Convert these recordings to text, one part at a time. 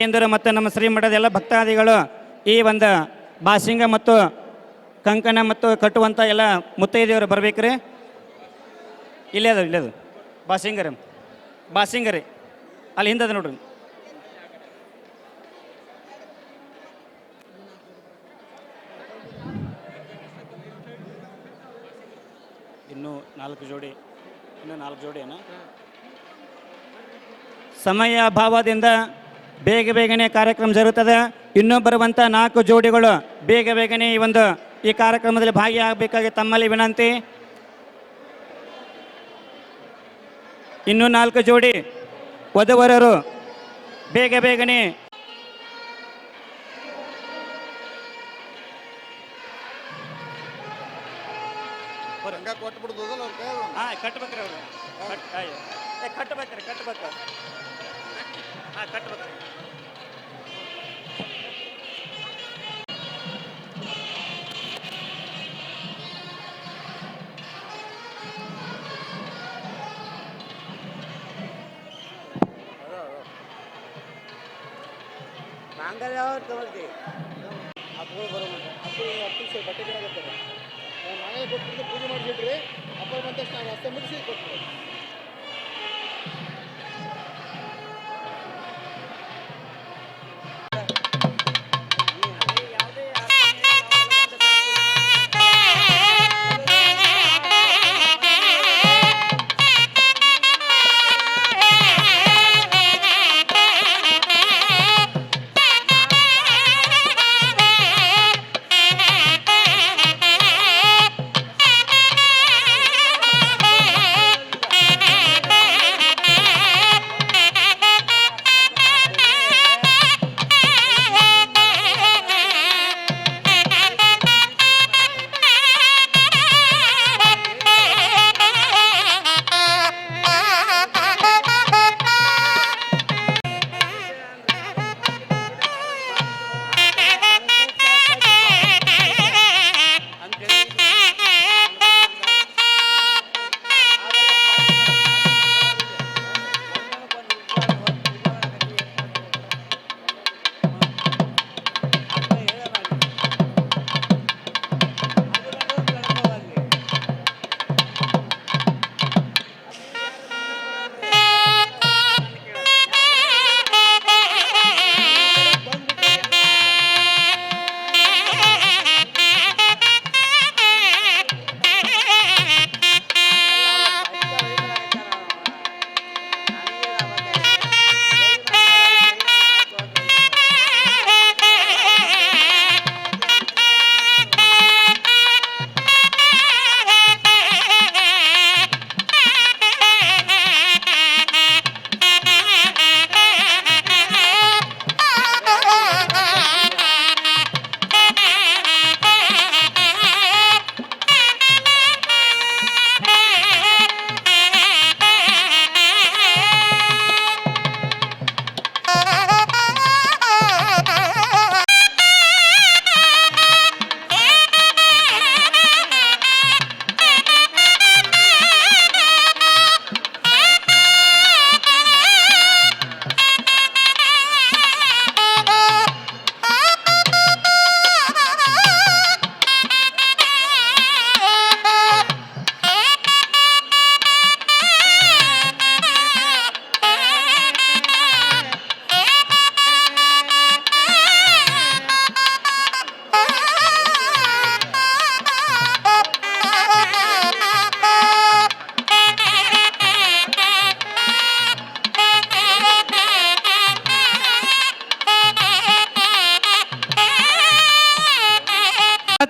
ಎಂದರು ಮತ್ತು ನಮ್ಮ ಶ್ರೀಮಠದ ಎಲ್ಲ ಭಕ್ತಾದಿಗಳು ಈ ಒಂದು ಬಾಸಿಂಗ ಮತ್ತು ಕಂಕಣ ಮತ್ತು ಕಟ್ಟುವಂಥ ಎಲ್ಲ ಮುತ್ತೈದೆಯವರು ಬರ್ಬೇಕ್ರಿ. ಇಲ್ಲೇ ಅದು ಬಾಸಿಂಗರಿ ಅಲ್ಲಿ ಹಿಂದದ ನೋಡ್ರಿ. ಇನ್ನೂ 4 ಜೋಡಿ ಏನ ಸಮಯ ಅಭಾವದಿಂದ ಬೇಗನೆ ಕಾರ್ಯಕ್ರಮ ಜರುಗುತ್ತದೆ. ಇನ್ನೂ ಬರುವಂಥ 4 ಜೋಡಿಗಳು ಬೇಗನೆ ಈ ಕಾರ್ಯಕ್ರಮದಲ್ಲಿ ಭಾಗಿಯಾಗಬೇಕಾಗಿ ತಮ್ಮಲ್ಲಿ ವಿನಂತಿ. ಇನ್ನೂ 4 ಜೋಡಿ ವಧುವರರು ಬೇಗನೆ ಕಟ್ಬೇಕ್ರಿ ಅವರು ಕಟ್ಬೇಕು. ಮಾಂಗಲ್ಯ ತಗೊಳ್ತಿ ಅಪ್ಪಗಳು ಬರೋಣ ಅಪ್ಪು ಬಟ್ಟೆ ಕೊಡ್ತಾರೆ. ಮನೆ ಕೊಟ್ಟು ಪೂಜೆ ಮಾಡಿಬಿಟ್ರಿ ಅಪ್ಪ ಬಂದ ತಕ್ಷಣ ರಸ್ತೆ ಮುಗಿಸಿ ಕೊಟ್ಟರು.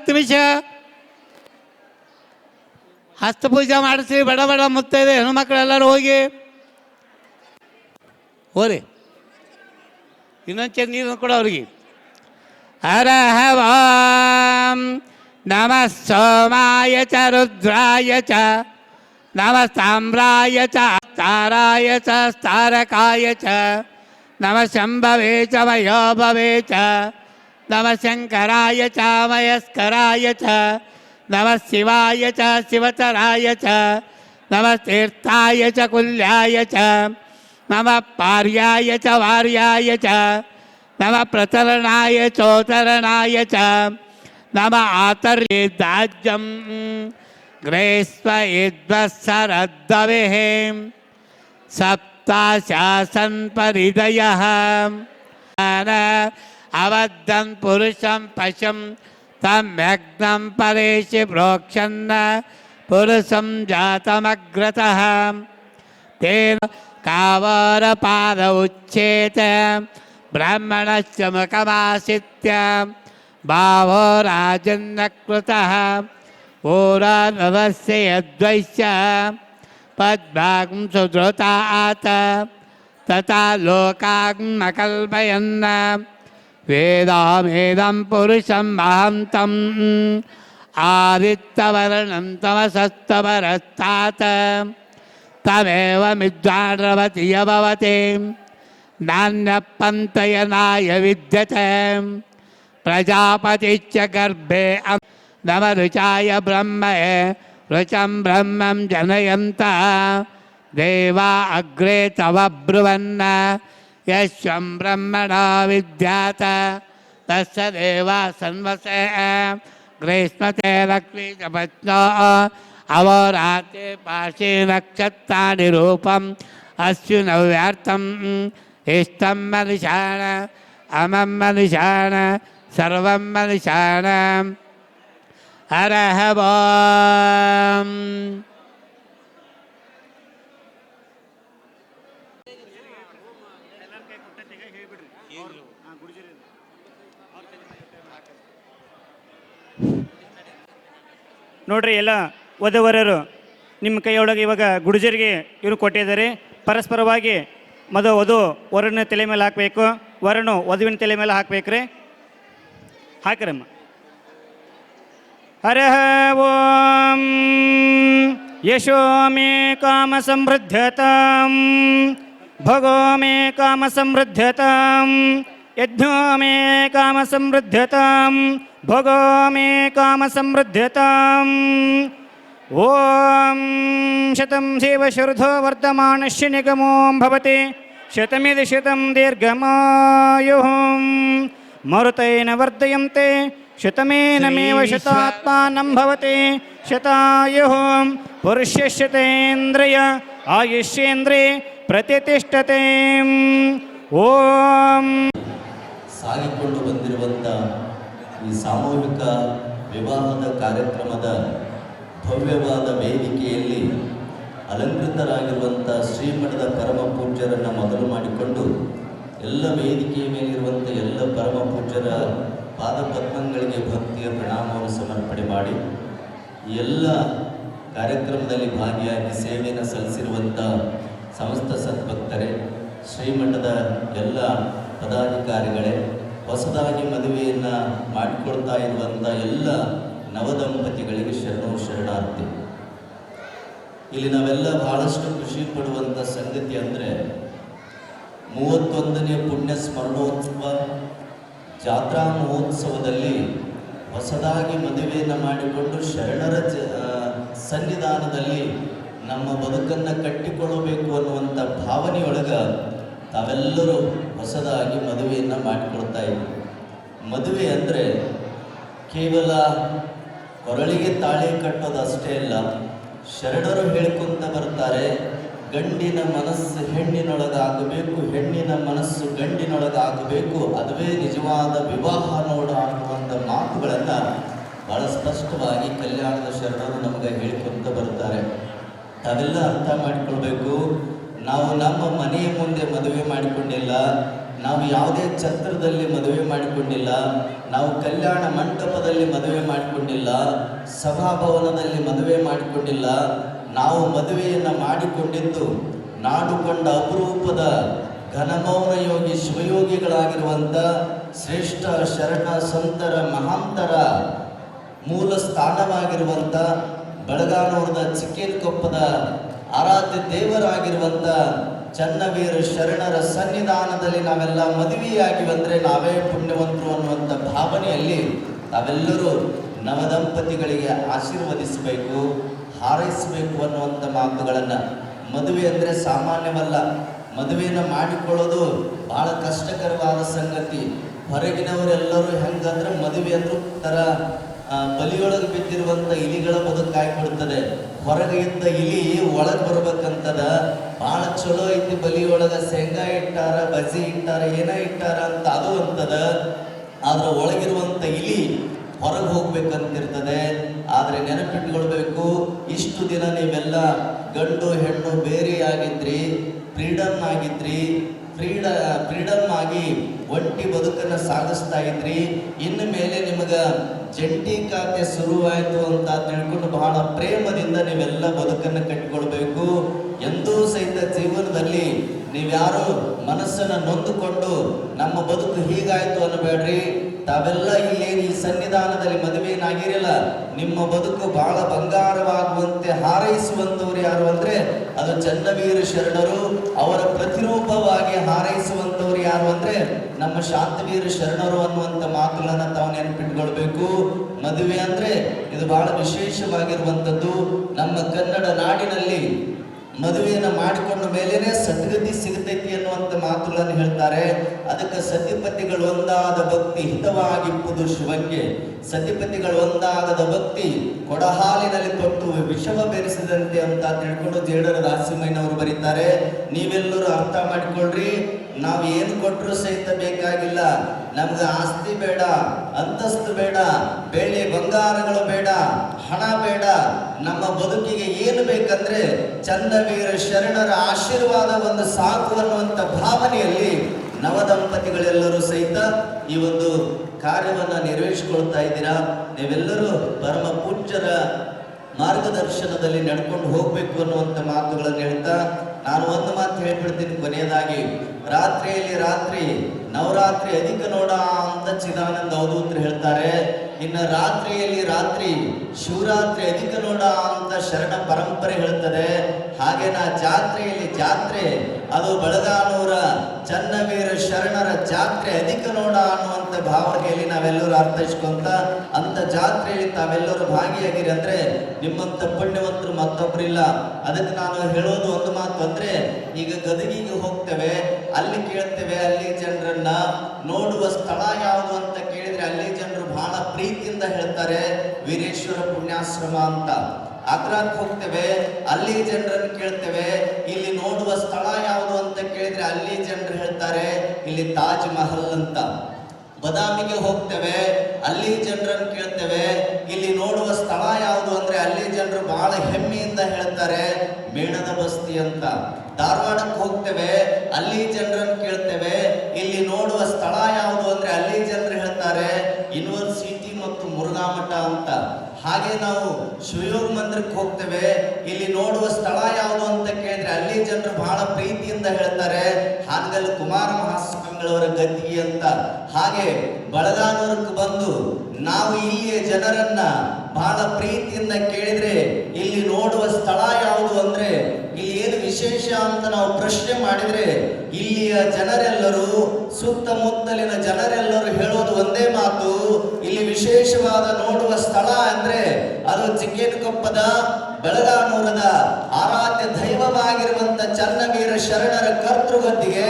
ನಿಮಿಷ ಹಸ್ತಪೂಜೆ ಮಾಡಿಸಿ ಬಡ ಮುತ್ತೈದೆ ಹೆಣ್ಮಕ್ಳೆಲ್ಲರೂ ಹೋರಿ ಇನ್ನೊಂದು ನೀರು ಕೊಡು ಅವ್ರಿಗೆ. ಹರಹ ವಾಂ ನಮಃ ಸೋಮಾಯ ಚ ರುದ್ರಾಯ ಚ ನಮಃ ತಾಮ್ರಾಯ ಚ ತಾರಾಯ ಚ ತಾರಕಾಯ ಚ ನಮಃ ಶಂಭವೇ ಚ ವಯೋಭವೇ ಚ ನಮಃ ಶಂಕರಾಯ ಚ ಮಯಸ್ಕರಾಯ ಚ ನಮಃ ಶಿವಾಯ ಚ ಶಿವತರಾಯ ಚ नमः तीर्थाय च कुल्याय च नमः पार्याय च वार्याय च नमः प्रतरणाय चोतरणाय च नमः आतर्येदाज्यं ग्रेस्व यद्वत्सरद्दवेः सप्ताशासन् परिदयः अवद्धं पुरुषं पशुं तम्यग्नं परेशि प्रोक्षन्न पुरुषं जातमग्रतः तेन कावरपाद उच्येत ब्राह्मणस्य मुखमाश्रित्य भावो राजन्नकृतः ओरानवस्य यद्वैश्य पद्भागं सुधृतात् तथा लोकाग्नकल्पयन् वेदामेदं पुरुषं महान्तम् आदित्यवर्णं तमसस्तमरस्तात् तमेव मिद्वान् भवति नान्यपन्तयनाय विद्यते प्रजापतिश्च गर्भे नवरुचाय ब्रह्म रुचं ब्रह्मं जनयन्तः देवा अग्रे तव ब्रुवन् यश्वं ब्रह्मणा विद्यात तस्य देवा सन्वसे ग्रीष्मते लक्ष्मी च पत्नो अवोराते पाशे नक्षत्राणि रूपम् अश्विनव्यार्थम् इष्टं मनुष्याण अमं मनुष्याण सर्वं मनुष्याण हरः ॐ ನೋಡ್ರಿ ಎಲ್ಲ ವಧುವರರು ನಿಮ್ಮ ಕೈಯೊಳಗೆ ಇವಾಗ ಗುಡುಜರಿಗೆ ಇವರು ಕೊಟ್ಟಿದ್ದಾರೆ. ಪರಸ್ಪರವಾಗಿ ವಧು ವರನ ತಲೆ ಮೇಲೆ ಹಾಕಬೇಕು, ವರನು ವಧುವಿನ ತಲೆ ಮೇಲೆ ಹಾಕ್ಬೇಕ್ರಿ. ಹಾಕ್ರಮ್ಮ. ಹರಃ ಓಂ ಯಶೋ ಮೇ ಕಾಮ ಸಮೃದ್ಧತಾಂ ಭಗೋ ಮೇ ಕಾಮ ಸಮೃದ್ಧತಾಂ ಯಜ್ಞೋ ಮೇ ಕಾಮ ಸಮೃದ್ಧತಾಂ ಭಗೋ ಮೇ ಕಾಮ ಸಮೃದ್ಧತಾಂ. ಓಂ ಶತಂ ಸೇವ ಶರ್ಧೋ ವರ್ಧಮಾನಶ್ಯ ನಿಗಮೋಂ ಭವತಿ ಶತಮಿತಿ ಶತಂ ದೀರ್ಘಮಾಯುಃ ಮರುತೈನ ವರ್ಧಯಂತೆ ಶತಮೇನಮೇವ ಶತಾತ್ಮಾನಂ ಭವತಿ ಶತಾಯುಃ ಪುರುಷಶತೇಂದ್ರಿಯ ಆಯುಷ್ಯೇಂದ್ರಿಯ ಪ್ರತಿಷ್ಠತೆ. ಓಂ ಸಾಗಿಕೊಂಡು ಬಂದಿರುವಂಥ ಈ ಸಾಮೂಹಿಕ ವಿವಾಹದ ಕಾರ್ಯಕ್ರಮದ ಭವ್ಯವಾದ ವೇದಿಕೆಯಲ್ಲಿ ಅಲಂಕೃತರಾಗಿರುವಂಥ ಶ್ರೀಮಠದ ಪರಮ ಪೂಜ್ಯರನ್ನು ಮೊದಲು ಮಾಡಿಕೊಂಡು ಎಲ್ಲ ವೇದಿಕೆಯ ಮೇಲಿರುವಂಥ ಎಲ್ಲ ಪರಮ ಪೂಜ್ಯರ ಪಾದಪದ್ಮಗಳಿಗೆ ಭಕ್ತಿಯ ಪ್ರಣಾಮವನ್ನು ಸಮರ್ಪಣೆ ಮಾಡಿ ಎಲ್ಲ ಕಾರ್ಯಕ್ರಮದಲ್ಲಿ ಭಾಗಿಯಾಗಿ ಸೇವೆಯನ್ನು ಸಲ್ಲಿಸಿರುವಂಥ ಸಮಸ್ತ ಸದ್ಭಕ್ತರೇ, ಶ್ರೀಮಠದ ಎಲ್ಲ ಪದಾಧಿಕಾರಿಗಳೇ, ಹೊಸದಾಗಿ ಮದುವೆಯನ್ನು ಮಾಡಿಕೊಳ್ತಾ ಇರುವಂಥ ಎಲ್ಲ ನವದಂಪತಿಗಳಿಗೆ ಶರಣಾರ್ಥಿ. ಇಲ್ಲಿ ನಾವೆಲ್ಲ ಬಹಳಷ್ಟು ಖುಷಿ ಪಡುವಂಥ ಸಂಗತಿ ಅಂದರೆ 31ನೇ ಪುಣ್ಯ ಸ್ಮರಣೋತ್ಸವ ಜಾತ್ರಾ ಮಹೋತ್ಸವದಲ್ಲಿ ಹೊಸದಾಗಿ ಮದುವೆಯನ್ನು ಮಾಡಿಕೊಂಡು ಶರಣರ ಸನ್ನಿಧಾನದಲ್ಲಿ ನಮ್ಮ ಬದುಕನ್ನು ಕಟ್ಟಿಕೊಳ್ಳಬೇಕು ಅನ್ನುವಂಥ ಭಾವನೆಯೊಳಗೆ ತಾವೆಲ್ಲರೂ ಹೊಸದಾಗಿ ಮದುವೆಯನ್ನು ಮಾಡಿಕೊಳ್ತಾ ಇದ್ದೀವಿ. ಮದುವೆ ಅಂದರೆ ಕೇವಲ ಕೊರಳಿಗೆ ತಾಳಿ ಕಟ್ಟೋದು ಅಷ್ಟೇ ಅಲ್ಲ. ಶರಣರು ಹೇಳ್ಕೊಂತ ಬರ್ತಾರೆ, ಗಂಡಿನ ಮನಸ್ಸು ಹೆಣ್ಣಿನೊಳಗಾಗಬೇಕು, ಹೆಣ್ಣಿನ ಮನಸ್ಸು ಗಂಡಿನೊಳಗಾಗಬೇಕು, ಅದುವೇ ನಿಜವಾದ ವಿವಾಹ ನೋಡ ಅನ್ನುವಂಥ ಮಾತುಗಳನ್ನು ಭಾಳ ಸ್ಪಷ್ಟವಾಗಿ ಕಲ್ಯಾಣದ ಶರಣರು ನಮಗೆ ಹೇಳ್ಕೊಂತ ಬರ್ತಾರೆ. ತಾವೆಲ್ಲ ಅರ್ಥ ಮಾಡಿಕೊಳ್ಬೇಕು. ನಾವು ನಮ್ಮ ಮನೆಯ ಮುಂದೆ ಮದುವೆ ಮಾಡಿಕೊಂಡಿಲ್ಲ, ನಾವು ಯಾವುದೇ ಛತ್ರದಲ್ಲಿ ಮದುವೆ ಮಾಡಿಕೊಂಡಿಲ್ಲ, ನಾವು ಕಲ್ಯಾಣ ಮಂಟಪದಲ್ಲಿ ಮದುವೆ ಮಾಡಿಕೊಂಡಿಲ್ಲ, ಸಭಾಭವನದಲ್ಲಿ ಮದುವೆ ಮಾಡಿಕೊಂಡಿಲ್ಲ. ನಾವು ಮದುವೆಯನ್ನು ಮಾಡಿಕೊಂಡಿದ್ದು ನಾಡುಕೊಂಡ ಅಪರೂಪದ ಘನಮೌನ ಯೋಗಿ ಶಿವಯೋಗಿಗಳಾಗಿರುವಂಥ ಶ್ರೇಷ್ಠ ಶರಣ ಸಂತರ ಮಹಾಂತರ ಮೂಲ ಸ್ಥಾನವಾಗಿರುವಂಥ ಬೆಳಗಾನೂರದ ಚಿಕ್ಕೇನಕೊಪ್ಪದ ಆರಾಧ್ಯ ದೇವರಾಗಿರುವಂಥ ಚನ್ನವೀರ ಶರಣರ ಸನ್ನಿಧಾನದಲ್ಲಿ ನಾವೆಲ್ಲ ಮದುವೆಯಾಗಿ ಬಂದರೆ ನಾವೇ ಪುಣ್ಯವಂತರು ಅನ್ನುವಂಥ ಭಾವನೆಯಲ್ಲಿ ತಾವೆಲ್ಲರೂ ನವದಂಪತಿಗಳಿಗೆ ಆಶೀರ್ವದಿಸಬೇಕು. ಹಾರೈಸಬೇಕು ಅನ್ನುವಂಥ ಮಾತುಗಳನ್ನು. ಮದುವೆ ಅಂದರೆ ಸಾಮಾನ್ಯವಲ್ಲ. ಮದುವೆಯನ್ನು ಮಾಡಿಕೊಳ್ಳೋದು ಬಹಳ ಕಷ್ಟಕರವಾದ ಸಂಗತಿ. ಹೊರಗಿನವರೆಲ್ಲರೂ ಹೆಂಗಂದ್ರೆ ಮದುವೆ ಅಂದ್ರೆ ಥರ ಬಲಿಯೊಳಗೆ ಬಿದ್ದಿರುವಂಥ ಇಲಿಗಳ ಬದುಕಾಗ್ಬಿಡ್ತದೆ. ಹೊರಗೆ ಇದ್ದ ಇಲಿ ಒಳಗೆ ಬರ್ಬೇಕಂತದ. ಭಾಳ ಚಲೋ ಐತಿ ಬಲಿಯೊಳಗೆ, ಶೇಂಗಾ ಇಟ್ಟಾರ, ಬಜ್ಜಿ ಇಟ್ಟಾರ, ಏನ ಇಟ್ಟಾರ ಅಂತ ಅದು ಅಂತದ. ಆದ್ರೆ ಒಳಗಿರುವಂಥ ಇಲಿ ಹೊರಗೆ ಹೋಗ್ಬೇಕಂತಿರ್ತದೆ. ಆದರೆ ನೆನಪಿಟ್ಕೊಳ್ಬೇಕು, ಇಷ್ಟು ದಿನ ನೀವೆಲ್ಲ ಗಂಡು ಹೆಣ್ಣು ಬೇರೆಯಾಗಿದ್ರಿ, ಫ್ರೀಡಮ್ ಆಗಿದ್ರಿ, ಫ್ರೀಡಮ್ ಆಗಿ ಒಂಟಿ ಬದುಕನ್ನು ಸಾಗಿಸ್ತಾ ಇದ್ರಿ. ಇನ್ನು ಮೇಲೆ ನಿಮಗೆ ಜಂಟಿ ಖಾತೆ ಶುರುವಾಯಿತು ಅಂತ ತಿಳ್ಕೊಂಡು ಬಹಳ ಪ್ರೇಮದಿಂದ ನೀವೆಲ್ಲ ಬದುಕನ್ನು ಕಟ್ಟಿಕೊಳ್ಬೇಕು. ಎಂದೂ ಸಹಿತ ಜೀವನದಲ್ಲಿ ನೀವ್ಯಾರು ಮನಸ್ಸನ್ನು ನೊಂದುಕೊಂಡು ನಮ್ಮ ಬದುಕು ಹೀಗಾಯ್ತು ಅನ್ನಬೇಡ್ರಿ. ತಾವೆಲ್ಲ ಇಲ್ಲೇನು ಈ ಸನ್ನಿಧಾನದಲ್ಲಿ ಮದುವೆನಾಗಿರಲ್ಲ, ನಿಮ್ಮ ಬದುಕು ಬಹಳ ಬಂಗಾರವಾಗುವಂತೆ ಹಾರೈಸುವಂಥವ್ರು ಯಾರು ಅಂದರೆ ಅದು ಚನ್ನವೀರ ಶರಣರು. ಅವರ ಪ್ರತಿರೂಪವಾಗಿ ಹಾರೈಸುವಂಥವ್ರು ಯಾರು ಅಂದರೆ ನಮ್ಮ ಶಾಂತವೀರ ಶರಣರು ಅನ್ನುವಂಥ ಮಾತುಗಳನ್ನು ತಾವು ನೆನಪಿಟ್ಕೊಳ್ಬೇಕು. ಮದುವೆ ಅಂದರೆ ಇದು ಬಹಳ ವಿಶೇಷವಾಗಿರುವಂಥದ್ದು. ನಮ್ಮ ಕನ್ನಡ ನಾಡಿನಲ್ಲಿ ಮದುವೆಯನ್ನು ಮಾಡಿಕೊಂಡ ಮೇಲೇನೆ ಸದ್ಗತಿ ಸಿಗತೈತಿ ಅನ್ನುವಂಥ ಮಾತುಗಳನ್ನು ಹೇಳ್ತಾರೆ. ಅದಕ್ಕೆ ಸತಿಪತಿಗಳು ಒಂದಾದ ಭಕ್ತಿ ಹಿತವಾಗಿಪ್ಪುದು ಶಿವಂಗೆ, ಸತಿಪತಿಗಳು ಒಂದಾಗದ ಭಕ್ತಿ ಕೊಡಹಾಲಿನಲ್ಲಿ ತೊಟ್ಟು ವಿಷವ ಬೆರೆಸಿದಂತೆ ಅಂತ ತಿಳ್ಕೊಂಡು ಜೇಡರ ದಾಸಿಮಯ್ಯನವರು ಬರೀತಾರೆ. ನೀವೆಲ್ಲರೂ ಅರ್ಥ ಮಾಡಿಕೊಳ್ಳ್ರಿ, ನಾವು ಏನು ಕೊಟ್ಟರು ಸಹಿತ ಬೇಕಾಗಿಲ್ಲ. ನಮ್ಗೆ ಆಸ್ತಿ ಬೇಡ, ಅಂತಸ್ತು ಬೇಡ, ಬೆಳ್ಳಿ ಬಂಗಾರಗಳು ಬೇಡ, ಹಣ ಬೇಡ. ನಮ್ಮ ಬದುಕಿಗೆ ಏನು ಬೇಕಂದ್ರೆ ಚನ್ನವೀರ ಶರಣರ ಆಶೀರ್ವಾದ ಒಂದು ಸಾಕು ಅನ್ನುವಂಥ ಭಾವನೆಯಲ್ಲಿ ನವದಂಪತಿಗಳೆಲ್ಲರೂ ಸಹಿತ ಈ ಒಂದು ಕಾರ್ಯವನ್ನು ನಿರ್ವಹಿಸಿಕೊಳ್ತಾ ಇದ್ದೀರಾ. ನೀವೆಲ್ಲರೂ ಪರಮ ಪೂಜ್ಯರ ಮಾರ್ಗದರ್ಶನದಲ್ಲಿ ನಡ್ಕೊಂಡು ಹೋಗ್ಬೇಕು ಅನ್ನುವಂಥ ಮಾತುಗಳನ್ನು ಹೇಳ್ತಾ ನಾನು ಒಂದು ಮಾತು ಹೇಳ್ಬಿಡ್ತೀನಿ ಕೊನೆಯದಾಗಿ. ರಾತ್ರಿಯಲ್ಲಿ ರಾತ್ರಿ ನವರಾತ್ರಿ ಅಧಿಕ ನೋಡ ಅಂತ ಚಿದಾನಂದ ಅವಧೂತರು ಹೇಳ್ತಾರೆ. ಇನ್ನು ರಾತ್ರಿಯಲ್ಲಿ ರಾತ್ರಿ ಶಿವರಾತ್ರಿ ಅಧಿಕ ನೋಡ ಅಂತ ಶರಣ ಪರಂಪರೆ ಹೇಳ್ತದೆ. ಹಾಗೆ ಜಾತ್ರೆಯಲ್ಲಿ ಜಾತ್ರೆ ಅದು ಬಳಗಾನೂರ ಚನ್ನವೀರ ಶರಣರ ಜಾತ್ರೆ ಅಧಿಕ ನೋಡ ಅನ್ನುವಂಥ ಭಾವನೆಯಲ್ಲಿ ನಾವೆಲ್ಲರೂ ಅರ್ಥೈಸ್ಕೊಂತ ಅಂತ ಜಾತ್ರೆಯಲ್ಲಿ ತಾವೆಲ್ಲರೂ ಭಾಗಿಯಾಗಿರಿ ಅಂದ್ರೆ ನಿಮ್ಮಂಥ ಪುಣ್ಯವಂತರು ಮತ್ತೊಬ್ಬರಿಲ್ಲ. ಅದಕ್ಕೆ ನಾನು ಹೇಳೋದು ಒಂದು ಮಾತು ಅಂದ್ರೆ, ಈಗ ಗದಗಿಗೆ ಹೋಗ್ತೇವೆ, ಅಲ್ಲಿ ಕೇಳ್ತೇವೆ, ಅಲ್ಲಿ ಜನರನ್ನ ನೋಡುವ ಸ್ಥಳ ಯಾವುದು ಅಂತ ಕೇಳಿದ್ರೆ ಅಲ್ಲಿ ಜನರು ಬಹಳ ಪ್ರೀತಿಯಿಂದ ಹೇಳ್ತಾರೆ ವೀರೇಶ್ವರ ಪುಣ್ಯಾಶ್ರಮ ಅಂತ. ಆಗ್ರಾಕ್ಕೆ ಹೋಗ್ತೇವೆ, ಅಲ್ಲಿ ಜನರನ್ನು ಕೇಳ್ತೇವೆ, ಇಲ್ಲಿ ನೋಡುವ ಸ್ಥಳ ಯಾವುದು ಅಂತ ಕೇಳಿದ್ರೆ ಅಲ್ಲಿ ಜನರು ಹೇಳ್ತಾರೆ ಇಲ್ಲಿ ತಾಜ್ ಮಹಲ್ ಅಂತ. ಬದಾಮಿಗೆ ಹೋಗ್ತೇವೆ, ಅಲ್ಲಿ ಜನರನ್ನು ಕೇಳ್ತೇವೆ, ಇಲ್ಲಿ ನೋಡುವ ಸ್ಥಳ ಯಾವುದು ಅಂದ್ರೆ ಅಲ್ಲಿ ಜನರು ಬಹಳ ಹೆಮ್ಮೆಯಿಂದ ಹೇಳ್ತಾರೆ ಮೇಣದ ಬಸ್ತಿ ಅಂತ. ಧಾರವಾಡಕ್ಕೆ ಹೋಗ್ತೇವೆ, ಅಲ್ಲಿ ಜನರನ್ನು ಕೇಳ್ತೇವೆ, ಇಲ್ಲಿ ನೋಡುವ ಸ್ಥಳ ಯಾವುದು ಅಂದ್ರೆ ಅಲ್ಲಿ ಜನರು ಹೇಳ್ತಾರೆ ಯೂನಿವರ್ಸಿಟಿ ಮತ್ತು ಮುರುಘಾ ಮಠ ಅಂತ. ಹಾಗೆ ನಾವು ಶಿವಯೋಗ ಮಂದಿರಕ್ಕೆ ಹೋಗ್ತೇವೆ, ಇಲ್ಲಿ ನೋಡುವ ಸ್ಥಳ ಯಾವುದು ಅಂತ ಕೇಳಿದ್ರೆ ಅಲ್ಲಿ ಜನರು ಬಹಳ ಪ್ರೀತಿಯಿಂದ ಹೇಳ್ತಾರೆ ಹಾನಗಲ್ ಕುಮಾರ ಮಹಾಸ್ವಾಮಿಗಳವರ ಗದ್ದಿಗೆ ಅಂತ. ಹಾಗೆ ಬಳಗಾನೂರಕ್ಕೆ ಬಂದು ನಾವು ಇಲ್ಲಿಯ ಜನರನ್ನ ಬಹಳ ಪ್ರೀತಿಯಿಂದ ಕೇಳಿದ್ರೆ ಇಲ್ಲಿ ನೋಡುವ ಸ್ಥಳ ಯಾವುದು ಅಂದ್ರೆ ಇಲ್ಲಿ ಏನು ವಿಶೇಷ ಅಂತ ನಾವು ಪ್ರಶ್ನೆ ಮಾಡಿದ್ರೆ ಇಲ್ಲಿಯ ಜನರೆಲ್ಲರೂ, ಸುತ್ತಮುತ್ತಲಿನ ಜನರೆಲ್ಲರೂ ಹೇಳೋದು ಒಂದೇ ಮಾತು, ಇಲ್ಲಿ ವಿಶೇಷವಾದ ನೋಡುವ ಸ್ಥಳ ಅಂದ್ರೆ ಅದು ಚಿಕ್ಕೇನಕೊಪ್ಪದ ಬೆಳಗಾನೂರದ ಆರಾಧ್ಯ ದೈವವಾಗಿರುವಂತ ಚನ್ನವೀರ ಶರಣರ ಕರ್ತೃಗದ್ದಿಗೆ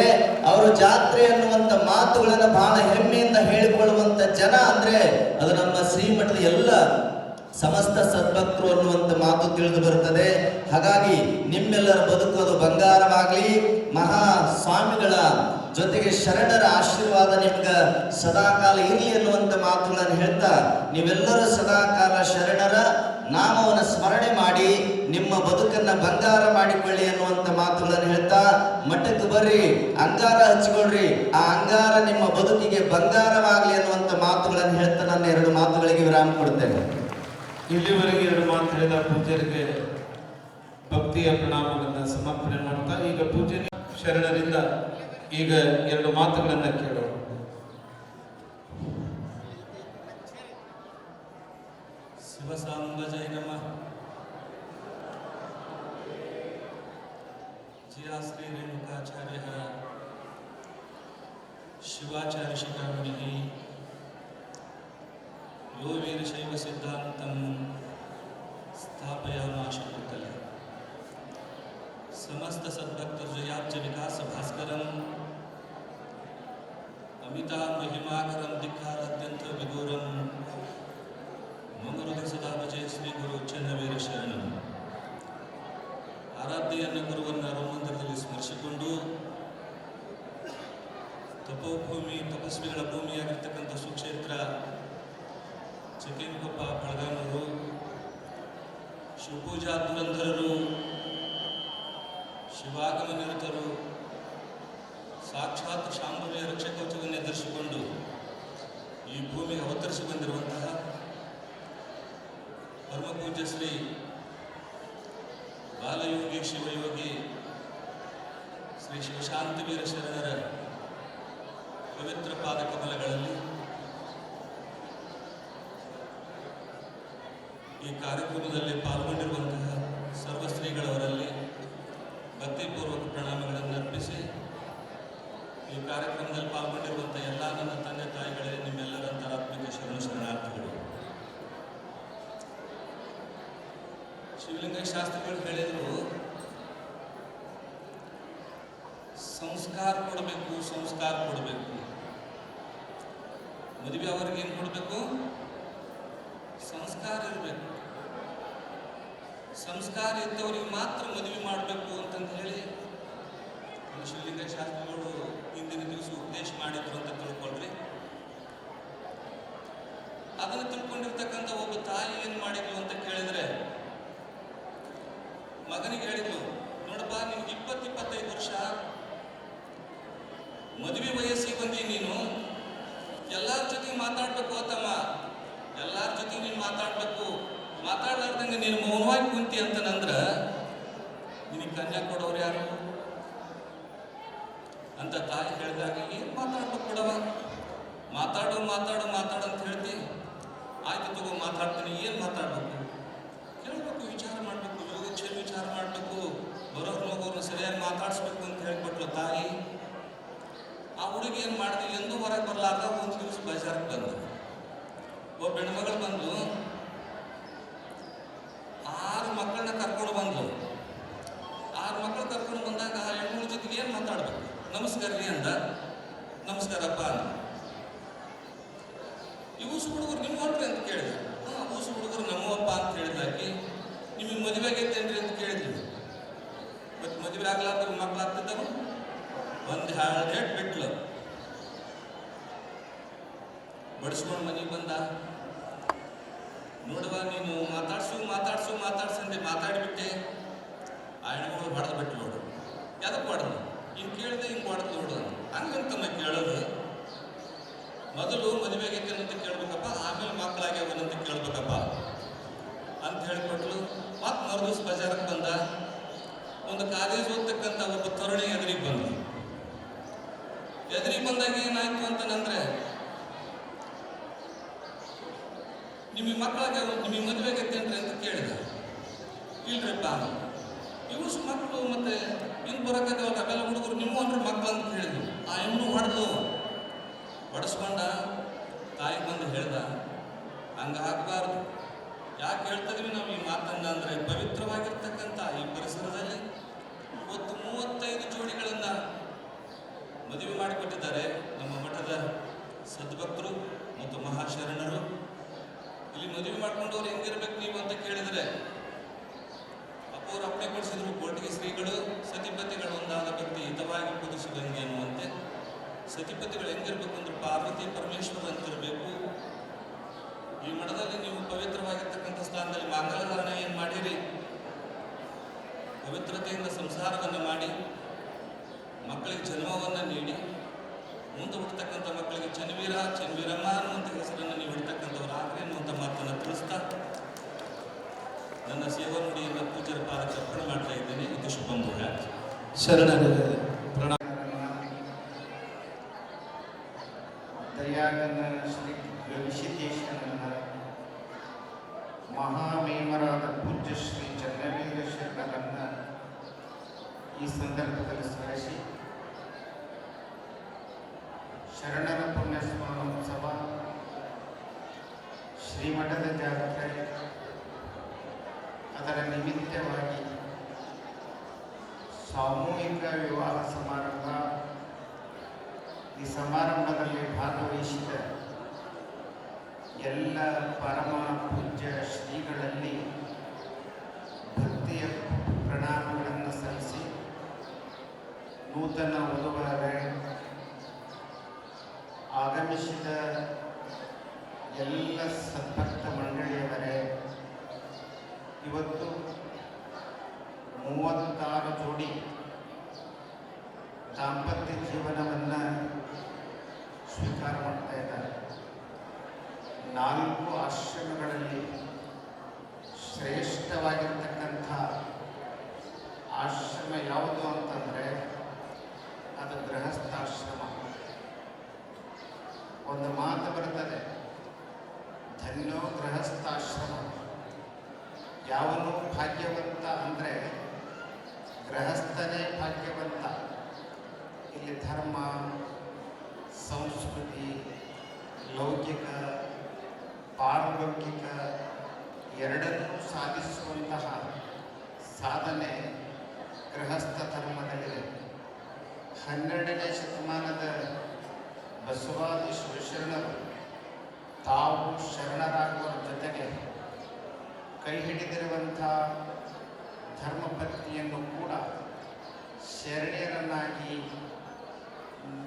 ಅವರು ಜಾತ್ರೆ ಅನ್ನುವಂಥ ಮಾತುಗಳನ್ನು ಬಹಳ ಹೆಮ್ಮೆಯಿಂದ ಹೇಳಿಕೊಳ್ಳುವಂತ ಜನ ಅಂದ್ರೆ ಅದು ನಮ್ಮ ಶ್ರೀಮಠದ ಎಲ್ಲ ಸಮಸ್ತ ಸದ್ಭಕ್ತರು ಅನ್ನುವಂಥ ಮಾತು ತಿಳಿದು ಬರುತ್ತದೆ. ಹಾಗಾಗಿ ನಿಮ್ಮೆಲ್ಲರ ಬದುಕು ಅದು ಬಂಗಾರವಾಗಲಿ, ಮಹಾ ಸ್ವಾಮಿಗಳ ಜೊತೆಗೆ ಶರಣರ ಆಶೀರ್ವಾದ ನಿಮ್ಗೆ ಸದಾಕಾಲ ಇರಲಿ ಅನ್ನುವಂಥ ಮಾತುಗಳನ್ನು ಹೇಳ್ತಾ ನೀವೆಲ್ಲರೂ ಸದಾಕಾಲ ಶರಣರ ನಾಮವನ್ನು ಸ್ಮರಣೆ ಮಾಡಿ ನಿಮ್ಮ ಬದುಕನ್ನ ಬಂಗಾರ ಮಾಡಿಕೊಳ್ಳಿ ಅನ್ನುವಂಥ ಮಾತುಗಳನ್ನು ಹೇಳ್ತಾ ಮಠಕ್ಕೆ ಬರ್ರಿ, ಅಂಗಾರ ಹಚ್ಕೊಳ್ರಿ, ಆ ಅಂಗಾರ ನಿಮ್ಮ ಬದುಕಿಗೆ ಬಂಗಾರವಾಗಲಿ ಅನ್ನುವಂಥ ಮಾತುಗಳನ್ನು ಹೇಳ್ತಾ ನನ್ನ ಎರಡು ಮಾತುಗಳಿಗೆ ವಿರಾಮ ಕೊಡ್ತೇನೆ. ಇಲ್ಲಿವರೆಗೆ ಎರಡು ಮಾತು ಹೇಳಿದ ಪೂಜ್ಯರಿಗೆ ಭಕ್ತಿಯ ಪ್ರಣಾಮಗಳನ್ನು ಸಮರ್ಪಣೆ ಮಾಡ್ತಾ ಈಗ ಪೂಜ್ಯ ಶರಣರಿಂದ ಈಗ ಎರಡು ಮಾತುಗಳನ್ನು ಕೇಳೋಣ. ಶಿವಸಾಂಗಜಯ ನಮಃ. जिया श्री रेणुकाचार्य शिवाचार्य शिखामणि यो वीरशैव सिद्धांतं स्थापयामास. समस्त सद्भक्त जयाब्ज विकास भास्करम अमिता महिमाकरम दिक्कार अत्यंत विदूरम मंगरुति सदा भजे ಶ್ರೀ ಗುರು ಚೆನ್ನವೀರ ಶರಣಂ. ಆರಾಧ್ಯೆಯನ್ನು ಗುರುವನ್ನು ರೋಮಂದಿರದಲ್ಲಿ ಸ್ಮರಿಸಿಕೊಂಡು ತಪೋಭೂಮಿ ತಪಸ್ವಿಗಳ ಭೂಮಿಯಾಗಿರ್ತಕ್ಕಂಥ ಸುಕ್ಷೇತ್ರ ಚಿಕ್ಕೇನಕೊಪ್ಪ ಬಳಗಾನೂರು ಶಿವಪೂಜಾ ದುರಂಧರರು ಶಿವಾಗಮ ನಿರತರು ಸಾಕ್ಷಾತ್ ಶಾಂಭವಿಯ ರಕ್ಷಕವಚವನ್ನು ಎದುರಿಸಿಕೊಂಡು ಈ ಭೂಮಿಗೆ ಅವತರಿಸಿ ಬಂದಿರುವಂತಹ ಪರಮಪೂಜ್ಯ ಶ್ರೀ ಬಾಲಯೋಗಿ ಶಿವಯೋಗಿ ಶ್ರೀ ಶಿವಶಾಂತವೀರ ಶರಣರ ಪವಿತ್ರ ಪಾದಕಮಲಗಳಲ್ಲಿ ಈ ಕಾರ್ಯಕ್ರಮದಲ್ಲಿ ಪಾಲ್ಗೊಂಡಿರುವಂತಹ ಸರ್ವಶ್ರೀಗಳವರಲ್ಲಿ ಭಕ್ತಿಪೂರ್ವಕ ಪ್ರಣಾಮಗಳನ್ನು ಅರ್ಪಿಸಿ ಈ ಕಾರ್ಯಕ್ರಮದಲ್ಲಿ ಪಾಲ್ಗೊಂಡಿರುವಂಥ ಎಲ್ಲ ನನ್ನ ತಂದೆ ತಾಯಿಗಳೇ, ನಿಮ್ಮೆಲ್ಲರ ಅಂತರಾತ್ಮಿಕ ಶರಣಾರ್ಥಿಗಳು. ಶಿವಲಿಂಗ ಶಾಸ್ತ್ರಿಗಳು ಹೇಳಿದರು, ಸಂಸ್ಕಾರ ಕೊಡಬೇಕು, ಸಂಸ್ಕಾರ ಕೊಡಬೇಕು. ಮದುವೆ ಅವ್ರಿಗೆ ಏನು ಕೊಡಬೇಕು? ಸಂಸ್ಕಾರ ಇರಬೇಕು. ಸಂಸ್ಕಾರ ಇದ್ದವರಿಗೆ ಮಾತ್ರ ಮದುವೆ ಮಾಡಬೇಕು ಅಂತಂದು ಹೇಳಿ ಶಿವಲಿಂಗ ಶಾಸ್ತ್ರಿಗಳು ಹಿಂದಿನ ದಿವಸ ಉಪದೇಶ ಮಾಡಿದ್ರು ಅಂತ ತಿಳ್ಕೊಳ್ರಿ. ಅದನ್ನು ತಿಳ್ಕೊಂಡಿರ್ತಕ್ಕಂಥ ಒಬ್ಬ ತಾಯಿ ಏನು ಮಾಡಿದ್ಲು ಅಂತ ಕೇಳಿದ್ರೆ, ಮಗನಿಗೆ ಹೇಳಿದ್ಲು, ನೋಡಪ್ಪ ನಿನ್ಗೆ 20-25 ವರ್ಷ ಮದುವೆ ವಯಸ್ಸಿಗೆ ಬಂದಿ, ನೀನು ಎಲ್ಲರ ಜೊತೆಗೆ ಮಾತಾಡ್ಬೇಕು ತಮ್ಮ, ಎಲ್ಲರ ಜೊತೆಗೆ ನೀನು ಮಾತಾಡ್ಬೇಕು. ಮಾತಾಡ್ಲಾರ್ದಂಗೆ ನೀನು ಮೌನವಾಗಿ ಕುಂತಿ ಅಂತಂದ್ರೆ ನಿನಗೆ ಕನ್ಯಾ ಕೊಡೋರು ಯಾರು ಅಂತ ತಾಯಿ ಹೇಳಿದಾಗ, ಏನು ಮಾತಾಡ್ಬೇಕು ಕೊಡವ, ಮಾತಾಡು ಮಾತಾಡು ಮಾತಾಡು ಅಂತ ಹೇಳ್ತಿ. ಆಯ್ತು ತಗೋ ಮಾತಾಡ್ತೀನಿ, ಏನು ಮಾತಾಡ್ಬೇಕು ಕೇಳಬೇಕು, ವಿಚಾರ ಮಾಡಬೇಕು, ಯೋಗಕ್ಷೇಮ ವಿಚಾರ ಮಾಡಬೇಕು, ಬರೋರು ಹೋಗೋರು ಸರಿಯಾಗಿ ಮಾತಾಡಿಸ್ಬೇಕು ಅಂತ ಹೇಳಿಕೊಟ್ಲು ತಾಯಿ. ಆ ಹುಡುಗಿ ಏನು ಮಾಡಿದ್ವಿ, ಎಂದೂ ಹೊರಗೆ ಬರಲಾರ್ದ ಒಂದು ದಿವಸ ಬಜಾರ್ಗೆ ಬಂದು ಒಬ್ಬ ಹೆಣ್ಮಗಳು ಬಂದು 6 ಮಕ್ಕಳನ್ನ ಕರ್ಕೊಂಡು ಬಂದ್ಲು. 6 ಮಕ್ಕಳು ಕರ್ಕೊಂಡು ಬಂದಾಗ ಆ ಹೆಣ್ಮಗಳ ಜೊತೆಗೆ ಏನು ಮಾತಾಡ್ಬೇಕು? ನಮಸ್ಕಾರ ರೀ ಅಂದ. ನಮಸ್ಕಾರಪ್ಪ ಅಂದ. ಈ ಊಸು ಹುಡುಗರು ನಿಮ್ಮ ಹೊರಟ್ರಿ ಅಂತ ಕೇಳಿದ. ಊಸು ಹುಡುಗರು ನಮ್ಮಪ್ಪ ಅಂತ ಹೇಳಿದಾಕಿ. ನಿಮಗೆ ಮದುವೆ ಆಗೈತೇನ್ರಿ ಅಂತ ಕೇಳಿದ್ವಿ. ಮತ್ತು ಮದುವೆ ಆಗ್ಲಾರ್ದ ಮಕ್ಕಳಾಗ್ತಿದ್ದವು. ಒಂದು 2 ಡೇಟ್ ಬಿಟ್ಲು. ಬಡಿಸ್ಕೊಂಡು ಮನೆಗೆ ಬಂದ. ನೋಡುವ, ನೀನು ಮಾತಾಡ್ಸಂದೆ ಮಾತಾಡಿಬಿಟ್ಟೆ. ಆ ಹೆಣ್ಮಗಳು ಹೊಡೆದು ಬಿಟ್ಟು ನೋಡು. ಯಾವ್ದಕ್ಕೆ ಹೊಡೆದು? ಹಿಂಗೆ ಕೇಳಿದೆ, ಹಿಂಗೆ ಹೊಡೆದು ನೋಡು. ಹಂಗಂತಮ್ಮ ಕೇಳೋದು. ಮೊದಲು ಮದುವೆ ಆಗೈತೇನಂತ ಕೇಳ್ಬೇಕಪ್ಪ, ಆಮೇಲೆ ಮಕ್ಕಳಾಗ್ಯಾವನಂತ ಕೇಳ್ಬೇಕಪ್ಪ ಅಂತ ಹೇಳಿಕೊಟ್ಲು. ಮತ್ತು ಮರುದಿವ್ಸ ಬಜಾರಕ್ಕೆ ಬಂದ. ಒಂದು ಕಾಲೇಜ್ ಓದ್ತಕ್ಕಂಥ ಒಬ್ಬ ತರುಣಿ ಎದುರಿಗೆ ಬಂದು. ಎದುರಿಗೆ ಬಂದಾಗ ಏನಾಯ್ತು ಅಂತಂದ್ರೆ, ನಿಮಗೆ ಮಕ್ಕಳಾಗ್ಯಾವ, ನಿಮಗೆ ಮದುವೆ ಆಗೈತೇನ್ರಿ ಅಂತ ಕೇಳಿದ. ಇಲ್ರಿಪ್ಪ, ಇವು ಮಕ್ಕಳು ಮತ್ತೆ ಹಿಂಗೆ ಬರೋಕ್ಕಾಗಲ್ಲ, ಅವೆಲ್ಲ ಹುಡುಗರು ನಿಮ್ಮ ಅಂದ್ರೆ ಮಕ್ಕಳು ಅಂತ ಹೇಳಿದ್ವಿ. ಆ ಹೆಣ್ಣು ಹೊಡೆಸ್ಕೊಂಡ. ತಾಯಿಗೆ ಬಂದು ಹೇಳ್ದ, ಹಂಗೆ ಆಗಬಾರ್ದು. ಯಾಕೆ ಹೇಳ್ತಿದ್ವಿ ನಾವು ಈ ಮಾತನ್ನ ಅಂದರೆ, ಪವಿತ್ರವಾಗಿರ್ತಕ್ಕಂಥ ಈ ಪರಿಸರದಲ್ಲಿ ಇವತ್ತು 35 ಜೋಡಿಗಳನ್ನು ಮದುವೆ ಮಾಡಿಕೊಟ್ಟಿದ್ದಾರೆ ನಮ್ಮ ಮಠದ ಸದ್ಭಕ್ತರು ಮತ್ತು ಮಹಾಶರಣರು. ಇಲ್ಲಿ ಮದುವೆ ಮಾಡ್ಕೊಂಡವ್ರು ಹೆಂಗಿರ್ಬೇಕು ನೀವು ಅಂತ ಕೇಳಿದರೆ, ಅಪ್ಪವ್ರು ಅಪ್ಪಣೆಗೊಳಿಸಿದ್ರು, ಕೋಟಿಗೆ ಶ್ರೀಗಳು ಸತಿಪತಿಗಳು ಒಂದಾದ ವ್ಯಕ್ತಿ ಹಿತವಾಗಿ ಕುದಿಸುವಂಗೆ ಅನ್ನುವಂತೆ. ಸತಿಪತಿಗಳು ಹೆಂಗಿರ್ಬೇಕು ಅಂದ್ರೆ ಪಾರ್ವತಿ ಪರಮೇಶ್ವರ ಅಂತಿರಬೇಕು. ಈ ಮಠದಲ್ಲಿ ನೀವು ಪವಿತ್ರವಾಗಿರ್ತಕ್ಕಂಥ ಸ್ಥಾನದಲ್ಲಿ ಮಾಂಗಲ್ಯಧಾರಣ ಏನು ಮಾಡಿರಿ, ಪವಿತ್ರತೆಯಿಂದ ಸಂಸಾರವನ್ನು ಮಾಡಿ ಮಕ್ಕಳಿಗೆ ಜನ್ಮವನ್ನು ನೀಡಿ ಮುಂದೆ ಹುಟ್ಟತಕ್ಕಂಥ ಮಕ್ಕಳಿಗೆ ಚನ್ನವೀರಮ್ಮ ಅನ್ನುವಂಥ ಹೆಸರನ್ನು ನೀವು ಇಡ್ತಕ್ಕಂಥವ್ರು ಆಗ್ರಿ ಅನ್ನುವಂಥ ಮಾತನ್ನು ತಿಳಿಸ್ತಾ ನನ್ನ ಸೇವಾ ನುಡಿಯನ್ನು ಪೂಜರ ಪಾದಕ್ಕೆ ಅರ್ಪಣೆ ಮಾಡ್ತಾ ಇದ್ದೇನೆ. ಇದು ಶುಭಂಭೂಣ. ಶರಣರಿಗೆ ಪ್ರಣಾಮ. ದಯಾಗನ ಶ್ರೀ ಗವಿಸಿದ್ದೇಶ್ವರನ ಮಹಾಮೇಮರಾದ ಪೂಜ್ಯ ಶ್ರೀ ಚನ್ನವೀರ ಶರಣರನ್ನ ಈ ಸಂದರ್ಭದಲ್ಲಿ ಸ್ಮರಿಸಿ, ಶರಣರ ಪುಣ್ಯಸ್ಮರಣೋತ್ಸವ, ಶ್ರೀಮಠದ ಜಾತ್ರೆ, ಅದರ ನಿಮಿತ್ತವಾಗಿ ವಿವಾಹ ಸಮಾರಂಭ. ಈ ಸಮಾರಂಭದಲ್ಲಿ ಭಾಗವಹಿಸಿದ ಎಲ್ಲ ಪರಮ ಪೂಜ್ಯ ಶ್ರೀಗಳಲ್ಲಿ ಭಕ್ತಿಯ ಪ್ರಣಾಮಗಳನ್ನು ಸಲ್ಲಿಸಿ, ನೂತನ ವಧುವರರೇ, ಆಗಮಿಸಿದ ಎಲ್ಲ ಸದ್ಭಕ್ತ ಮಂಡಳಿಯವರೇ, ಇವತ್ತು 36 ಜೋಡಿ ದಾಂಪತ್ಯ ಜೀವನವನ್ನು ಸ್ವೀಕಾರ ಮಾಡ್ತಾ ಇದ್ದಾರೆ. 4 ಆಶ್ರಮಗಳಲ್ಲಿ ಶ್ರೇಷ್ಠವಾಗಿರ್ತಕ್ಕಂಥ ಆಶ್ರಮ ಯಾವುದು ಅಂತಂದರೆ ಅದು ಗೃಹಸ್ಥಾಶ್ರಮ. ಒಂದು ಮಾತು ಬರ್ತದೆ, ಧನ್ಯೋ ಗೃಹಸ್ಥಾಶ್ರಮ. ಯಾವನು ಭಾಗ್ಯವಂತ ಅಂದರೆ ಗೃಹಸ್ಥನೇ ಭಾಗ್ಯವಂತ. ಇಲ್ಲಿ ಧರ್ಮ, ಸಂಸ್ಕೃತಿ, ಲೌಕಿಕ, ಪಾರಲೌಕಿಕ ಎರಡನ್ನೂ ಸಾಧಿಸುವಂತಹ ಸಾಧನೆ ಗೃಹಸ್ಥ ಧರ್ಮದಲ್ಲಿದೆ. 12ನೇ ಶತಮಾನದ ಬಸವಾದಿ ಶಿವಶರಣರು ತಾವು ಶರಣರಾಗುವ ಜೊತೆಗೆ ಕೈ ಹಿಡಿದಿರುವಂಥ ಧರ್ಮಪತ್ನಿಯನ್ನು ಕೂಡ ಶರಣೆಯರನ್ನಾಗಿ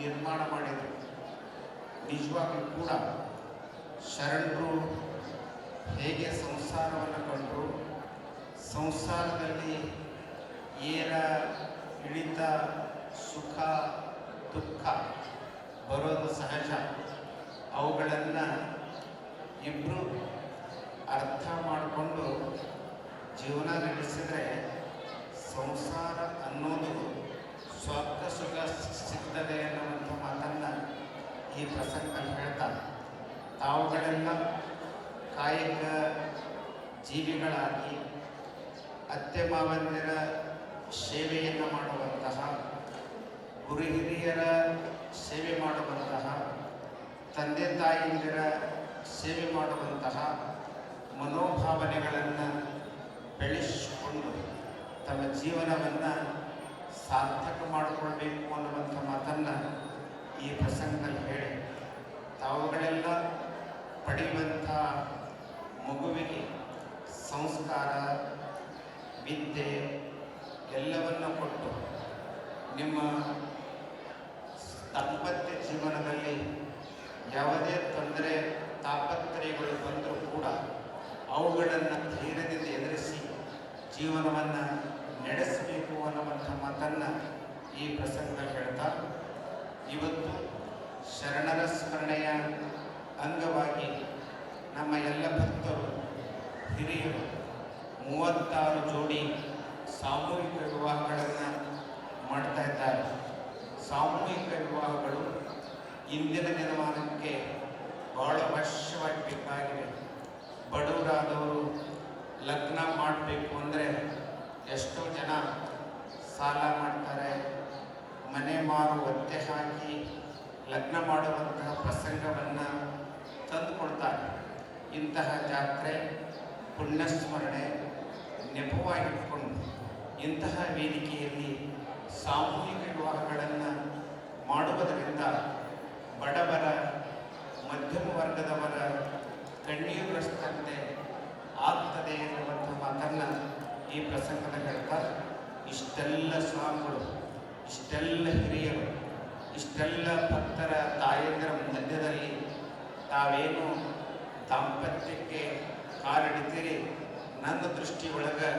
ನಿರ್ಮಾಣ ಮಾಡಿದರು. ನಿಜವಾಗ್ಲೂ ಕೂಡ ಶರಣರು ಹೇಗೆ ಸಂಸಾರವನ್ನು ಕಂಡರು, ಸಂಸಾರದಲ್ಲಿ ಏರ ಇಳಿತ, ಸುಖ ದುಃಖ ಬರೋದು ಸಹಜ. ಅವುಗಳನ್ನು ಇಬ್ಬರು ಅರ್ಥ ಮಾಡಿಕೊಂಡು ಜೀವನ ನಡೆಸಿದರೆ ಸಂಸಾರ ಅನ್ನೋದು ಸ್ವರ್ಗ ಸುಖ ಸಿಗ್ತದೆ ಅನ್ನುವಂಥ ಮಾತನ್ನು ಈ ಪ್ರಸಂಗದಲ್ಲಿ ಹೇಳ್ತಾರೆ. ತಾವುಗಳೆಲ್ಲ ಕಾಯಿಕ ಜೀವಿಗಳಾಗಿ ಅತ್ತೆ ಮಾವಂದಿರ ಸೇವೆಯನ್ನು ಮಾಡುವಂತಹ, ಗುರು ಹಿರಿಯರ ಸೇವೆ ಮಾಡುವಂತಹ, ತಂದೆ ತಾಯಿಯಂದಿರ ಸೇವೆ ಮಾಡುವಂತಹ ಮನೋಭಾವನೆಗಳನ್ನು ಬೆಳೆಸಿಕೊಂಡು ತಮ್ಮ ಜೀವನವನ್ನು ಸಾರ್ಥಕ ಮಾಡಿಕೊಳ್ಬೇಕು ಅನ್ನುವಂಥ ಮಾತನ್ನು ಈ ಪ್ರಸಂಗದಲ್ಲಿ ಹೇಳಿ, ತಾವುಗಳೆಲ್ಲ ಪಡೆಯುವಂಥ ಮಗುವಿಗೆ ಸಂಸ್ಕಾರ, ವಿದ್ಯೆ ಎಲ್ಲವನ್ನು ಕೊಟ್ಟು ನಿಮ್ಮ ದಾಂಪತ್ಯ ಜೀವನದಲ್ಲಿ ಯಾವುದೇ ತೊಂದರೆ ತಾಪತ್ರಯಗಳು ಬಂದರೂ ಕೂಡ ಅವುಗಳನ್ನು ಧೈರ್ಯದಿಂದ ಎದುರಿಸಿ ಜೀವನವನ್ನು ನಡೆಸಬೇಕು ಅನ್ನುವಂಥ ಮಾತನ್ನು ಈ ಪ್ರಸಂಗದಲ್ಲಿ ಹೇಳ್ತಾ, ಇವತ್ತು ಶರಣರ ಸ್ಮರಣೆಯ ಅಂಗವಾಗಿ ನಮ್ಮ ಎಲ್ಲ ಭಕ್ತರು, ಹಿರಿಯರು 36 ಜೋಡಿ ಸಾಮೂಹಿಕ ವಿವಾಹಗಳನ್ನು ಮಾಡ್ತಾ ಇದ್ದಾರೆ. ಸಾಮೂಹಿಕ ವಿವಾಹಗಳು ಇಂದಿನ ದಿನಮಾನಕ್ಕೆ ಬಹಳ ಅವಶ್ಯವಾಗಿ ಬೇಕಾಗಿದೆ. ಬಡವರಾದವರು ಲಗ್ನ ಮಾಡಬೇಕು ಅಂದರೆ ಎಷ್ಟೋ ಜನ ಸಾಲ ಮಾಡ್ತಾರೆ, ಮನೆ ಮಾರು ಒತ್ತೆ ಹಾಕಿ ಲಗ್ನ ಮಾಡುವಂತಹ ಪ್ರಸಂಗವನ್ನು ತಂದುಕೊಡ್ತಾರೆ. ಇಂತಹ ಜಾತ್ರೆ, ಪುಣ್ಯಸ್ಮರಣೆ ನೆಪವಾಗಿಟ್ಕೊಂಡು ಇಂತಹ ವೇದಿಕೆಯಲ್ಲಿ ಸಾಮೂಹಿಕ ವಿವಾಹಗಳನ್ನು ಮಾಡುವುದರಿಂದ ಬಡವರ, ಮಧ್ಯಮ ವರ್ಗದವರ ಕಣ್ಣೀರಷ್ಟಂತೆ ಆಗ್ತದೆ ಎನ್ನುವಂಥ ಮಾತನ್ನು ಈ ಪ್ರಸಂಗದಲ್ಲಿ ಹೇಳ್ತಾರೆ. ಇಷ್ಟೆಲ್ಲ ಸ್ವಾಮಿಗಳು, ಇಷ್ಟೆಲ್ಲ ಹಿರಿಯರು, ಇಷ್ಟೆಲ್ಲ ಭಕ್ತರ ತಾಯಂದಿರ ಮಧ್ಯದಲ್ಲಿ ತಾವೇನು ದಾಂಪತ್ಯಕ್ಕೆ ಕಾಲಿಡ್ತೀರಿ, ನನ್ನ ದೃಷ್ಟಿಯೊಳಗೆ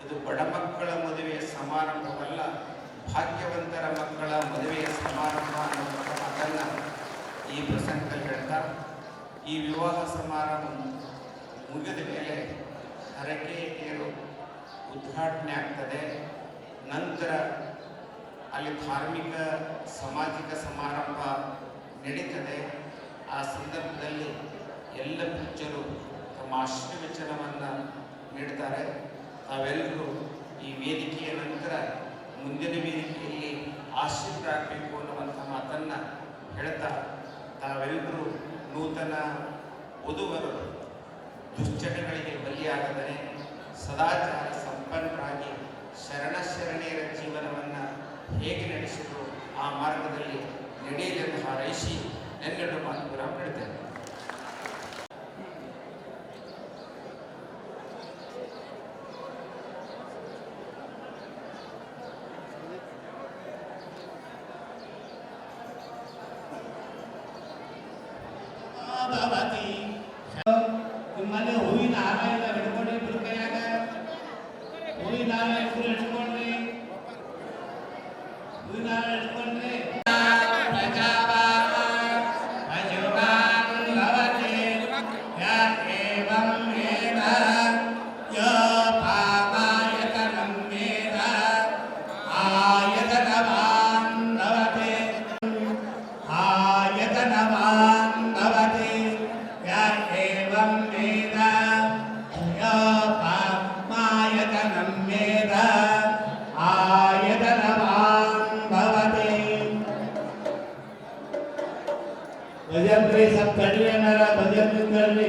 ಇದು ಬಡ ಮಕ್ಕಳ ಮದುವೆಯ ಸಮಾರಂಭವಲ್ಲ, ಭಾಗ್ಯವಂತರ ಮಕ್ಕಳ ಮದುವೆಯ ಸಮಾರಂಭ ಅನ್ನುವಂಥ ಮಾತನ್ನು ಈ ಪ್ರಸಂಗದಲ್ಲಿ ಹೇಳ್ತಾರೆ. ಈ ವಿವಾಹ ಸಮಾರಂಭ ಮುಗಿದ ಮೇಲೆ ಹರಕೆ ಏರು ಉದ್ಘಾಟನೆ ಆಗ್ತದೆ. ನಂತರ ಅಲ್ಲಿ ಧಾರ್ಮಿಕ ಸಾಮಾಜಿಕ ಸಮಾರಂಭ ನಡೀತದೆ. ಆ ಸಂದರ್ಭದಲ್ಲಿ ಎಲ್ಲ ಪೂಜ್ಯರು ತಮ್ಮ ಆಶೀರ್ವಚನವನ್ನು ನೀಡ್ತಾರೆ. ತಾವೆಲ್ಲರೂ ಈ ವೇದಿಕೆಯ ನಂತರ ಮುಂದಿನ ವೇದಿಕೆಯಲ್ಲಿ ಆಶೀರ್ವರಾಗಬೇಕು ಅನ್ನುವಂಥ ಮಾತನ್ನು ಹೇಳ್ತಾ, ತಾವೆಲ್ಲರೂ ನೂತನ ವಧುವರು ದುಶ್ಚಟಗಳಿಗೆ ಬಲಿಯಾಗದರೆ ಸದಾಚಾರ ಸಂಪನ್ನರಾಗಿ ಶರಣೆಯರ ಜೀವನವನ್ನು ಹೇಗೆ ನಡೆಸಿದ್ರು ಆ ಮಾರ್ಗದಲ್ಲಿ ನಡೆಯಲೆಂದು ಹಾರೈಸಿ ಎಲ್ಲೆರಡು ಮಾತು ವಿರಾಮ ನೀಡುತ್ತೇನೆ. ನಿಮ್ಮಲ್ಲಿ ಹೂವಿನ ಹಾರ ಎಲ್ಲ ಹಿಡ್ಕೊಂಡು ಇಬ್ರು ಕೈಯಾಗ ಹೂವಿನ ಹಾರ ಇಬ್ರು ಹಿಡ್ಕೊಂಡ್ರಿ ಹೂವಿನ ಹಾರ ಹಿಡ್ಕೊಂಡ್ರಿ ಭಜನ್ರಿ ಸ್ವಲ್ಪ ತಡ್ರಿ ಏನಾರ ಭಜನ್ ತಡ್ರಿ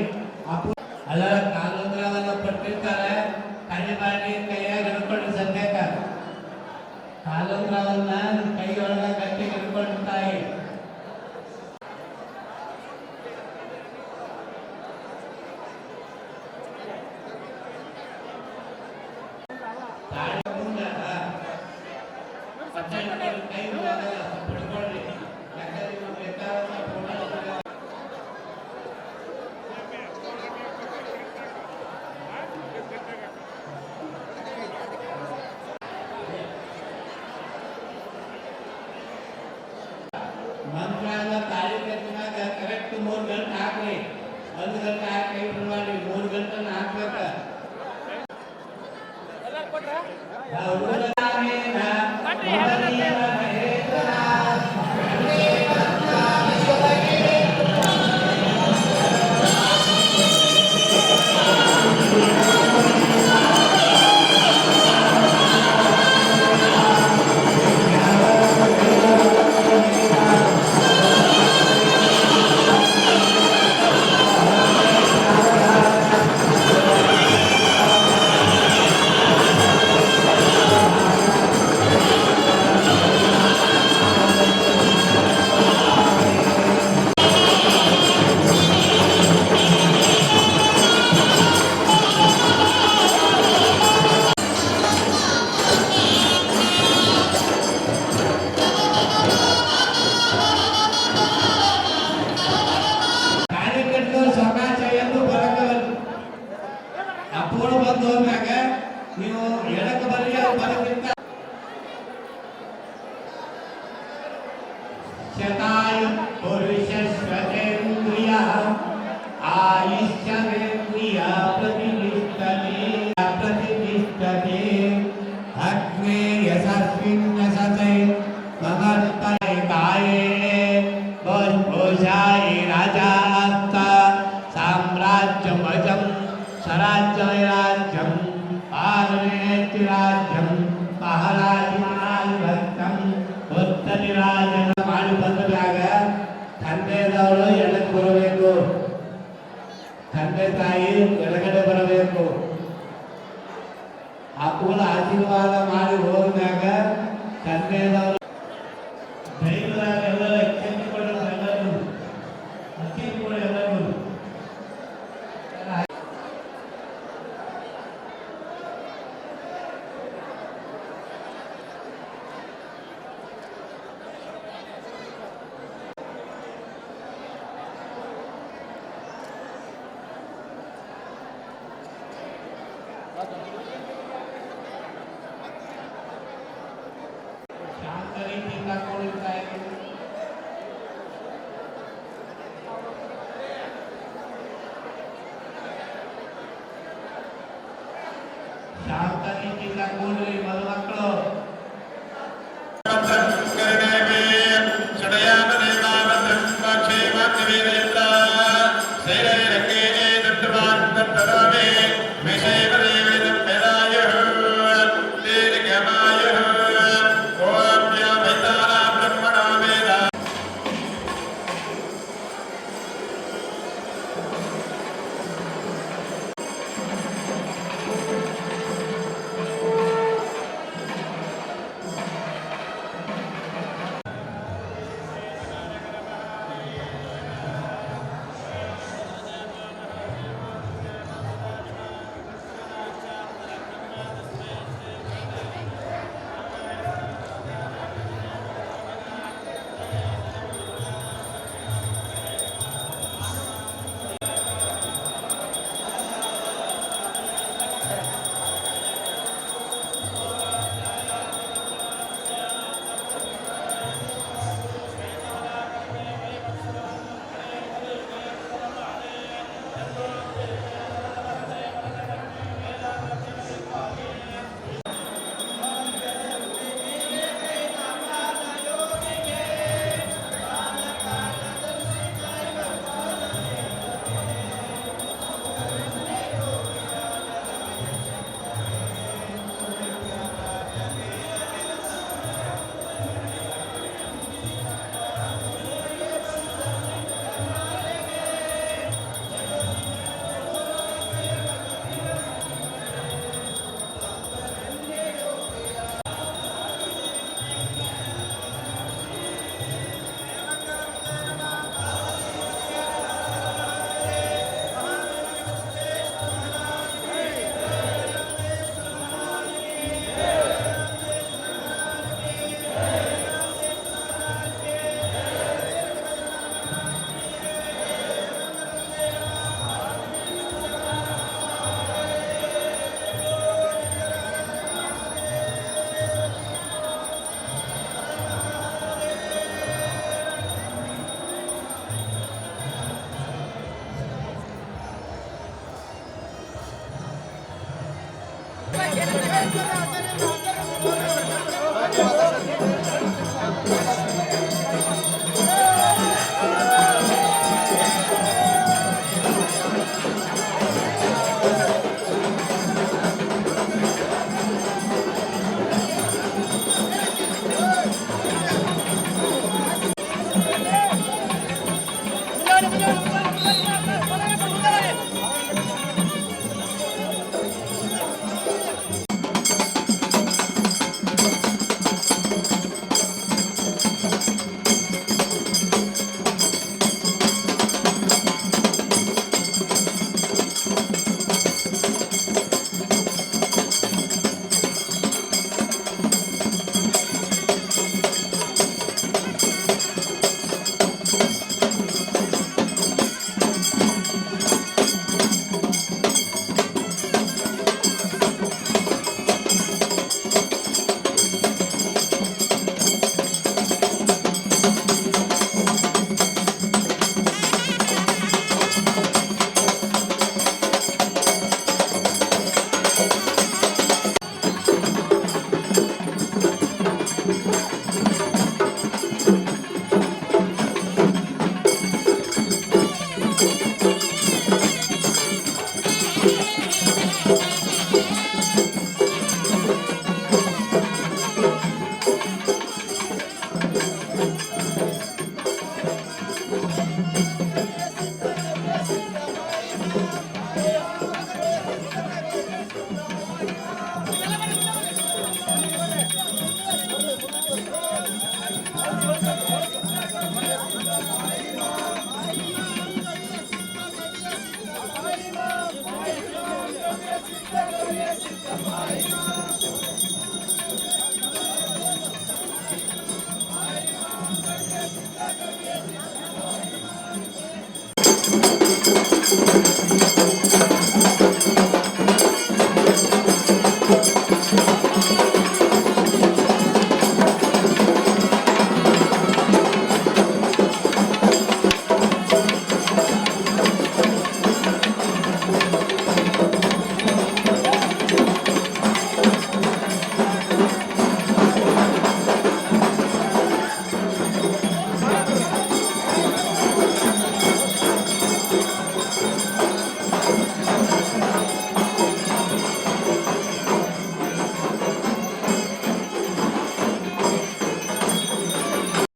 ಅಲ್ಲ ಕಾಲುಂದ್ರವನ್ನ ಕೊಟ್ಟಿರ್ತಾರೆ ಕಣ್ಣಿ ಮಾಡಿ ಕೈಯಾಗ ಹಿಡ್ಕೊಂಡು ಸದ್ಯಕ್ಕ ಕಾಲುಂದ್ರವನ್ನ ಕೈಯೊಳಗ ಗಟ್ಟಿ ಹಿಡ್ಕೊಂಡಿರ್ತಾಯಿ ಕೈ ಹಿಡ್ಕೊಳ್ರಿ ಮಂತ್ರಾಲ ತಾಳಿ ಕಟ್ಟಿನಾಗ ಕರೆಕ್ಟ್ 3 ಗಂಟೆ ಹಾಕ್ರಿ 1 ಗಂಟೆ ಹಾಕಿ ಇಟ್ಟು ಮಾಡಿ 3 ಗಂಟೆ ಹಾಕ್ಬೇಕ ಅಪ್ಪೋಳು ಬಂದು ಹೋಗ್ಯಾಗ ನೀವು ಎಡಕ್ಕೆ ಬರಲಿ ಬರೋಕ್ಕಿಂತ ಶತಾಯು ಪುರುಷೇಂದ್ರಿಯ ಆಯುಷ್ಯೇಂದ್ರಿಯ ಪ್ರತಿಷ್ಠತೆ ಅಗ್ನೇ ಯಶಸ್ವಿನ್ ಯಶಸೈ ಮಮರ್ಪಣೆ ಕಾಯೇ ಭೋಜಾಯಿ ರಾಜಾಸ್ತ ಸಾಮ್ರಾಜ್ಯಮಜಂ ಸ್ವರಾಜ್ಯಂ ಪಾಲನೇತಿರಾಜ್ಯಂ ಮಹಾರಾಜಂ ಉತ್ತರಿರಾಜನ ಮಾಡಿ ಬಂದಾಗ ತಂದೆದವರು ಎಡಕ್ಕೆ ಬರಬೇಕು ತಂದೆ ತಾಯಿ ಎಡಗಡೆ ಬರಬೇಕು ಅಪ್ಪಗಳ ಆಶೀರ್ವಾದ ಮಾಡಿ ಹೋದಾಗ ತಂದೆದವರು ದೈವದಾಗ ಎಲ್ಲರೂ ಅಕ್ಕಿ ಕೊಡೋದು ಎಲ್ಲರೂ ಅಕ್ಕಿ ಕೊಡೋ ಎಲ್ಲರೂ ಶಾಂತ ರೀತಿಯಿಂದ ಕೊಡುತ್ತಾ ಇದ್ದೀವಿ ಶಾಂತ ರೀತಿಯಿಂದ ಕೂಡ್ರಿ ಮದುಮಕ್ಕಳು